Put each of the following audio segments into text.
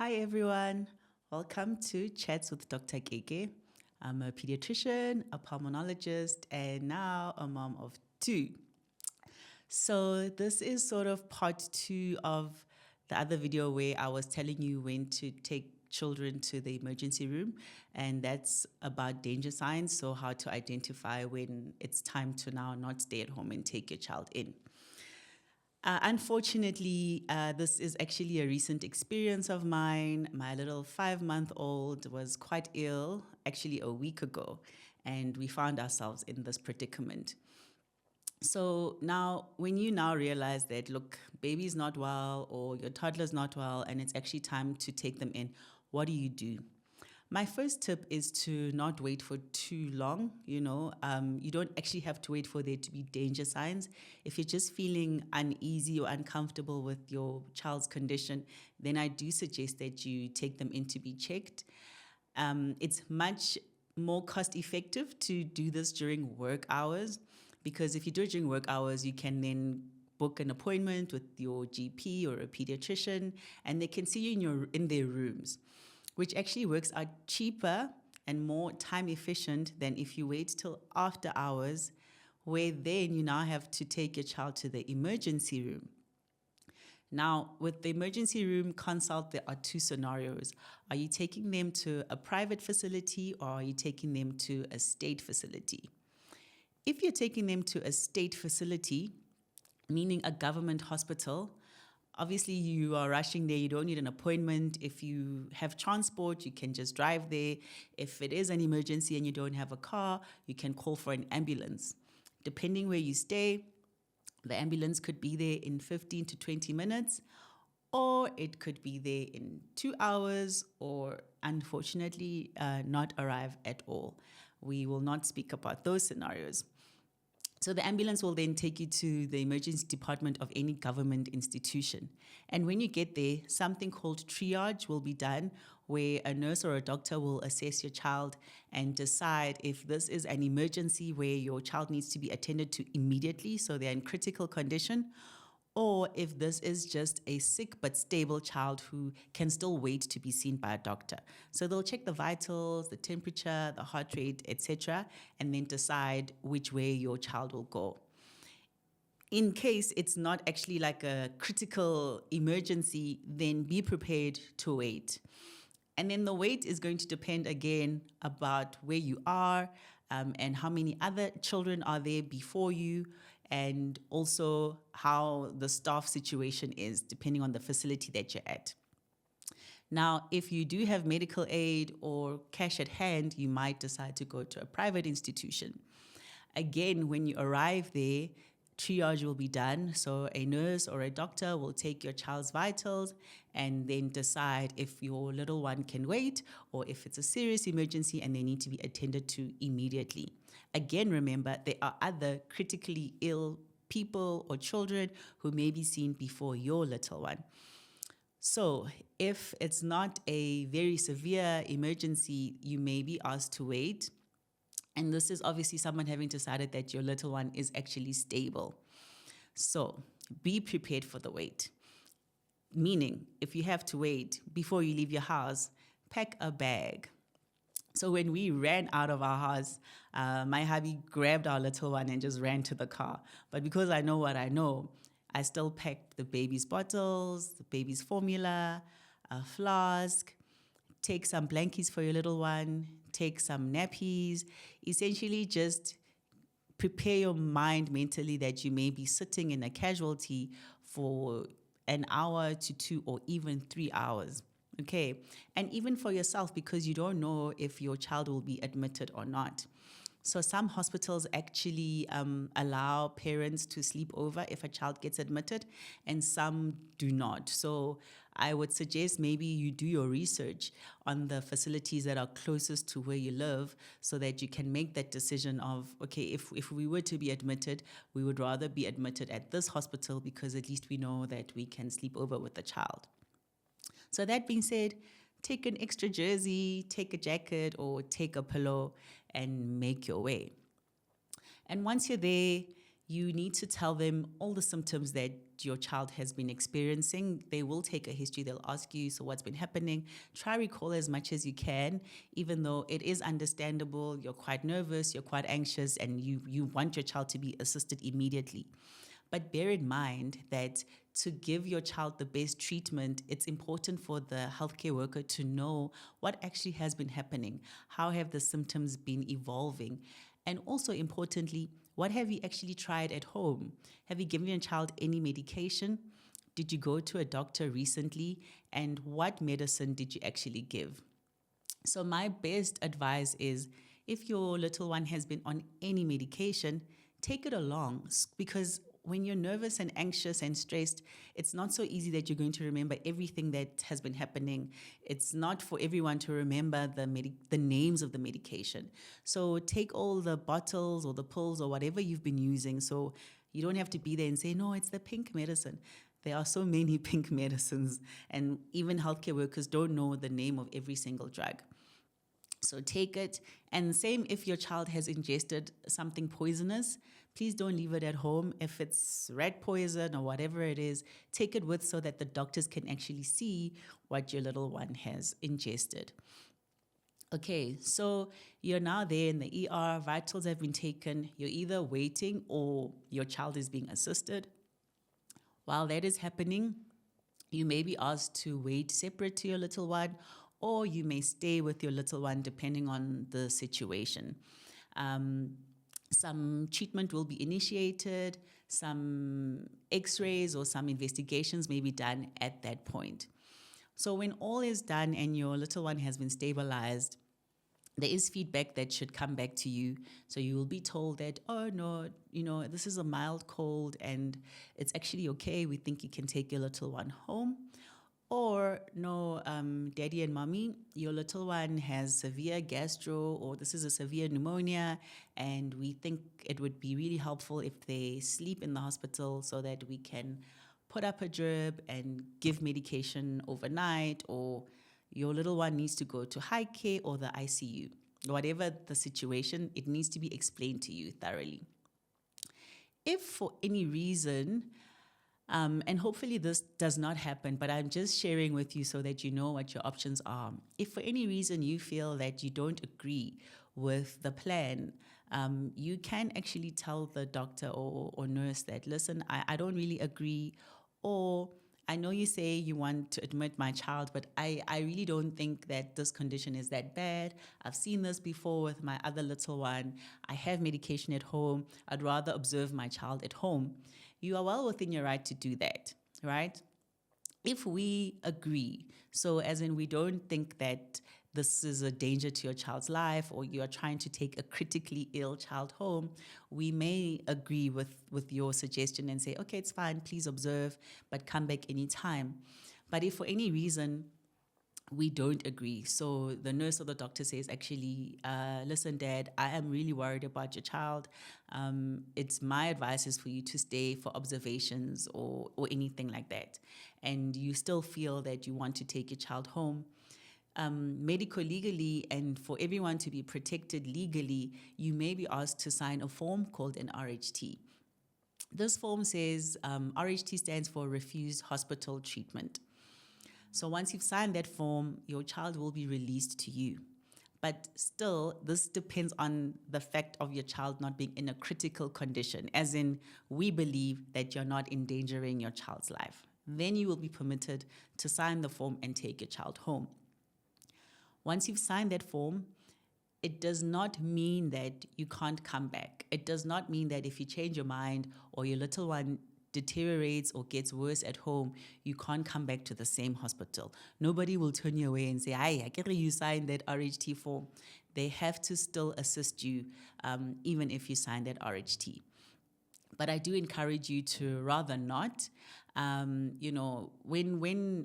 Hi, everyone. Welcome to Chats with Dr. Keke. I'm a pediatrician, a pulmonologist, and now a mom of two. So, this is sort of part two of the other video where I was telling you when to take children to the emergency room, and that's about danger signs. So, how to identify when it's time to now not stay at home and take your child in. Unfortunately, this is actually a recent experience of mine. My little 5-month-old was quite ill actually a week ago, and we found ourselves in this predicament. So now, when you now realize that, look, baby's not well or your toddler's not well, and it's actually time to take them in, what do you do? My first tip is to not wait for too long. You don't actually have to wait for there to be danger signs. If you're just feeling uneasy or uncomfortable with your child's condition, then I do suggest that you take them in to be checked. It's much more cost effective to do this during work hours, because if you do it during work hours, you can then book an appointment with your GP or a pediatrician, and they can see you in their rooms, which actually works out cheaper and more time efficient than if you wait till after hours, where then you now have to take your child to the emergency room. Now, with the emergency room consult, there are two scenarios. Are you taking them to a private facility or are you taking them to a state facility? If you're taking them to a state facility, meaning a government hospital, obviously you are rushing there, you don't need an appointment. If you have transport, you can just drive there. If it is an emergency and you don't have a car, you can call for an ambulance. Depending where you stay, the ambulance could be there in 15 to 20 minutes, or it could be there in 2 hours, or unfortunately not arrive at all. We will not speak about those scenarios. So the ambulance will then take you to the emergency department of any government institution. And when you get there, something called triage will be done, where a nurse or a doctor will assess your child and decide if this is an emergency where your child needs to be attended to immediately, so they're in critical condition, or if this is just a sick but stable child who can still wait to be seen by a doctor. So they'll check the vitals, the temperature, the heart rate, etc., and then decide which way your child will go. In case it's not actually like a critical emergency, then be prepared to wait. And then the wait is going to depend again about where you are, and how many other children are there before you, and also how the staff situation is, depending on the facility that you're at. Now, if you do have medical aid or cash at hand, you might decide to go to a private institution. Again, when you arrive there, triage will be done. So a nurse or a doctor will take your child's vitals and then decide if your little one can wait or if it's a serious emergency and they need to be attended to immediately. Again, remember, there are other critically ill people or children who may be seen before your little one. So if it's not a very severe emergency, you may be asked to wait. And this is obviously someone having decided that your little one is actually stable. So be prepared for the wait. Meaning, if you have to wait before you leave your house, pack a bag. So when we ran out of our house, my hubby grabbed our little one and just ran to the car. But because I know what I know, I still packed the baby's bottles, the baby's formula, a flask, take some blankies for your little one, take some nappies, essentially just prepare your mind mentally that you may be sitting in a casualty for an hour to 2 or even 3 hours. Okay, and even for yourself, because you don't know if your child will be admitted or not. So some hospitals actually allow parents to sleep over if a child gets admitted, and some do not. So I would suggest maybe you do your research on the facilities that are closest to where you live so that you can make that decision of, okay, if we were to be admitted, we would rather be admitted at this hospital because at least we know that we can sleep over with the child. So that being said, take an extra jersey, take a jacket, or take a pillow and make your way. And once you're there, You need to tell them all the symptoms that your child has been experiencing. They will take a history. They'll ask you, so what's been happening? Try recall as much as you can, even though it is understandable. You're quite nervous, you're quite anxious, and you want your child to be assisted immediately. But bear in mind that to give your child the best treatment, it's important for the healthcare worker to know what actually has been happening. How have the symptoms been evolving? And also importantly, what have you actually tried at home? Have you given your child any medication? Did you go to a doctor recently? And what medicine did you actually give? So, my best advice is if your little one has been on any medication, take it along, because when you're nervous and anxious and stressed, it's not so easy that you're going to remember everything that has been happening. It's not for everyone to remember the names of the medication. So take all the bottles or the pills or whatever you've been using. So you don't have to be there and say, no, it's the pink medicine. There are so many pink medicines, and even healthcare workers don't know the name of every single drug. So take it. And same if your child has ingested something poisonous, please don't leave it at home. If it's rat poison or whatever it is, take it with so that the doctors can actually see what your little one has ingested. Okay, so you're now there in the ER, vitals have been taken, you're either waiting or your child is being assisted. While that is happening, you may be asked to wait separate to your little one, or you may stay with your little one depending on the situation. Some treatment will be initiated, some x-rays or some investigations may be done at that point. So when all is done and your little one has been stabilized, there is feedback that should come back to you. So you will be told that, oh no, this is a mild cold and it's actually okay. We think you can take your little one home. Or no, daddy and mommy, your little one has severe gastro, or this is a severe pneumonia, and we think it would be really helpful if they sleep in the hospital so that we can put up a drip and give medication overnight, or your little one needs to go to high care or the ICU. Whatever the situation, it needs to be explained to you thoroughly. If for any reason, and hopefully this does not happen, but I'm just sharing with you so that you know what your options are. If for any reason you feel that you don't agree with the plan, you can actually tell the doctor or nurse that, listen, I don't really agree, or I know you say you want to admit my child, but I really don't think that this condition is that bad. I've seen this before with my other little one. I have medication at home. I'd rather observe my child at home. You are well within your right to do that, right? If we agree, so as in we don't think that this is a danger to your child's life or you are trying to take a critically ill child home, we may agree with your suggestion and say, okay, it's fine, please observe, but come back anytime. But if for any reason we don't agree, so the nurse or the doctor says, actually, listen, Dad, I am really worried about your child. It's my advice is for you to stay for observations or anything like that. And you still feel that you want to take your child home. Medico-legally, and for everyone to be protected legally, you may be asked to sign a form called an RHT. This form says RHT stands for Refused Hospital Treatment. So once you've signed that form, your child will be released to you. But still, this depends on the fact of your child not being in a critical condition, as in we believe that you're not endangering your child's life. Then you will be permitted to sign the form and take your child home. Once you've signed that form, it does not mean that you can't come back. It does not mean that if you change your mind or your little one deteriorates or gets worse at home, you can't come back to the same hospital. Nobody will turn you away and say, I get you signed that RHT form. They have to still assist you, even if you sign that RHT. But I do encourage you to rather not. When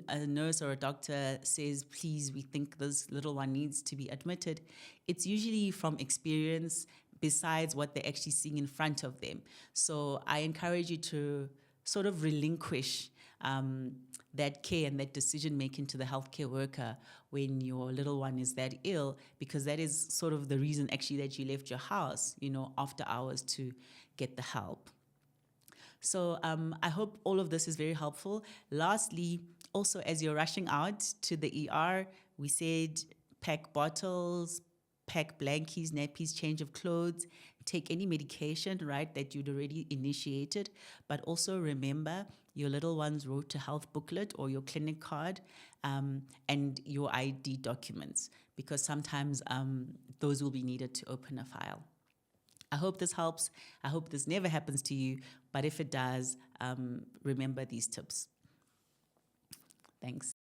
a nurse or a doctor says, please, we think this little one needs to be admitted, it's usually from experience besides what they're actually seeing in front of them. So I encourage you to sort of relinquish that care and that decision making to the healthcare worker when your little one is that ill, because that is sort of the reason actually that you left your house, after hours to get the help. So I hope all of this is very helpful. Lastly, also as you're rushing out to the ER, we said pack bottles, pack blankies, nappies, change of clothes, take any medication, right, that you'd already initiated. But also remember your little one's road to health booklet or your clinic card, and your ID documents, because sometimes those will be needed to open a file. I hope this helps. I hope this never happens to you, but if it does, remember these tips. Thanks.